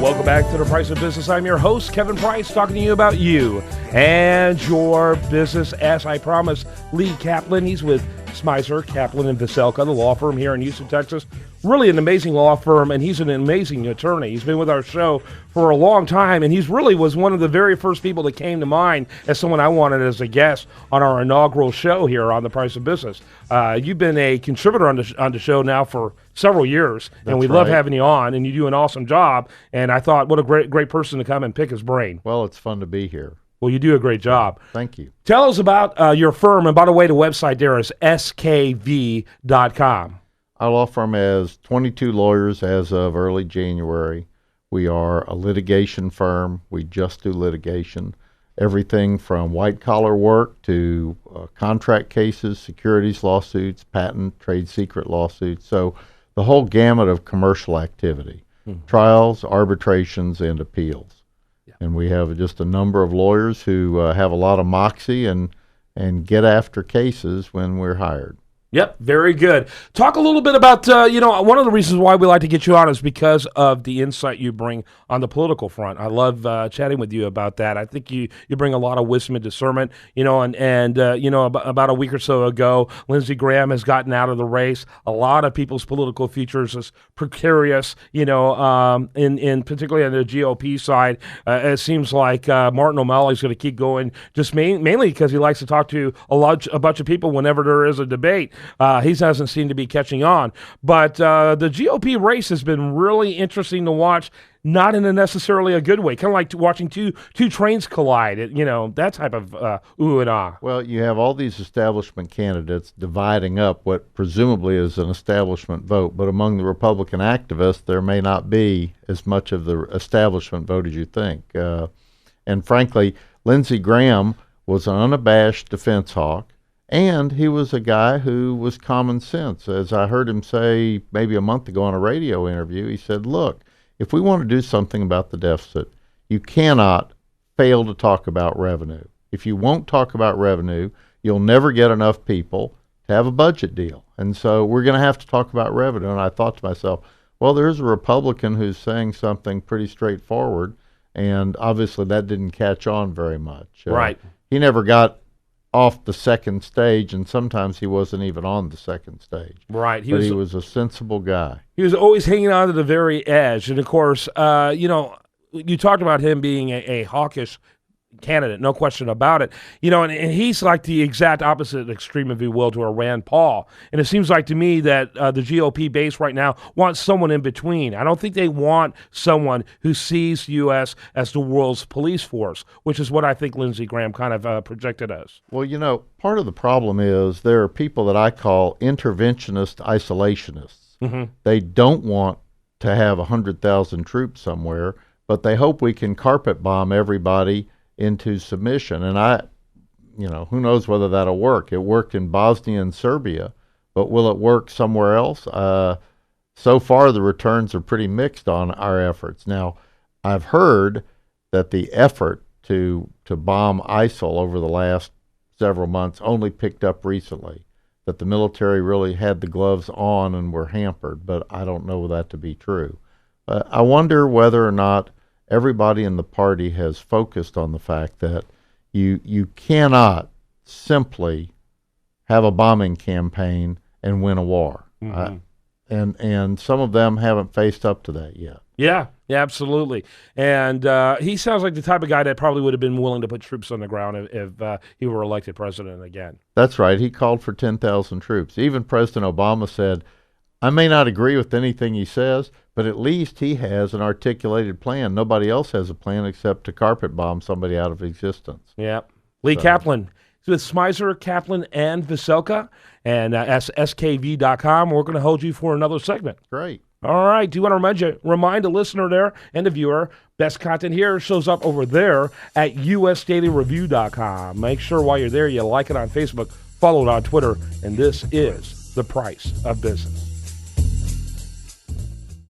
Welcome back to The Price of Business. I'm your host, Kevin Price, talking to you about you and your business. As I promised, Lee Kaplan, he's with Smizer, Kaplan, and Veselka, the law firm here in Houston, Texas. Really an amazing law firm, and he's an amazing attorney. He's been with our show for a long time, and he's really was one of the very first people that came to mind as someone I wanted as a guest on our inaugural show here on The Price of Business. You've been a contributor on the show now for several years, and we love having you on, and you do an awesome job. And I thought, what a great person to come and pick his brain. Well, it's fun to be here. Well, you do a great job. Thank you. Tell us about your firm, and by the way, the website there is skv.com. Our law firm has 22 lawyers as of early January. We are a litigation firm. We just do litigation. Everything from white-collar work to contract cases, securities lawsuits, patent, trade secret lawsuits. So the whole gamut of commercial activity, trials, arbitrations, and appeals. Yeah. And we have just a number of lawyers who have a lot of moxie and get after cases when we're hired. Yep, very good. Talk a little bit about, one of the reasons why we like to get you on is because of the insight you bring on the political front. I love chatting with you about that. I think you bring a lot of wisdom and discernment, about a week or so ago, Lindsey Graham has gotten out of the race. A lot of people's political futures is precarious, in particularly on the GOP side. It seems like Martin O'Malley's going to keep going just mainly because he likes to talk to a bunch of people whenever there is a debate. He doesn't seem to be catching on. But the GOP race has been really interesting to watch, not in a necessarily a good way, kind of like watching two trains collide, that type of ooh and ah. Well, you have all these establishment candidates dividing up what presumably is an establishment vote, but among the Republican activists, there may not be as much of the establishment vote as you think. And frankly, Lindsey Graham was an unabashed defense hawk. And he was a guy who was common sense. As I heard him say maybe a month ago on a radio interview, he said, look, if we want to do something about the deficit, you cannot fail to talk about revenue. If you won't talk about revenue, you'll never get enough people to have a budget deal. And so we're going to have to talk about revenue. And I thought to myself, well, there's a Republican who's saying something pretty straightforward, and obviously that didn't catch on very much. Right. He never got off the second stage, and sometimes he wasn't even on the second stage. Right. He was a sensible guy. He was always hanging on to the very edge. And, of course, you talked about him being a hawkish candidate, no question about it. And he's like the exact opposite extreme, if you will, to a Rand Paul. And it seems like to me that the GOP base right now wants someone in between. I don't think they want someone who sees the U.S. as the world's police force, which is what I think Lindsey Graham kind of projected as. Well, part of the problem is there are people that I call interventionist isolationists. Mm-hmm. They don't want to have 100,000 troops somewhere, but they hope we can carpet bomb everybody into submission. And who knows whether that'll work. It worked in Bosnia and Serbia, but will it work somewhere else? So far, the returns are pretty mixed on our efforts. Now, I've heard that the effort to bomb ISIL over the last several months only picked up recently, that the military really had the gloves on and were hampered, but I don't know that to be true. I wonder whether or not everybody in the party has focused on the fact that you cannot simply have a bombing campaign and win a war. Mm-hmm. And some of them haven't faced up to that yet. Yeah, absolutely. And he sounds like the type of guy that probably would have been willing to put troops on the ground if he were elected president again. That's right. He called for 10,000 troops. Even President Obama said, I may not agree with anything he says, but at least he has an articulated plan. Nobody else has a plan except to carpet bomb somebody out of existence. Yeah. Lee Kaplan. With Smizer, Kaplan, and Veselka, and skv.com. We're going to hold you for another segment. Great. All right. Do you want to remind a listener there and the viewer, best content here shows up over there at usdailyreview.com. Make sure while you're there you like it on Facebook, follow it on Twitter, and this is The Price of Business.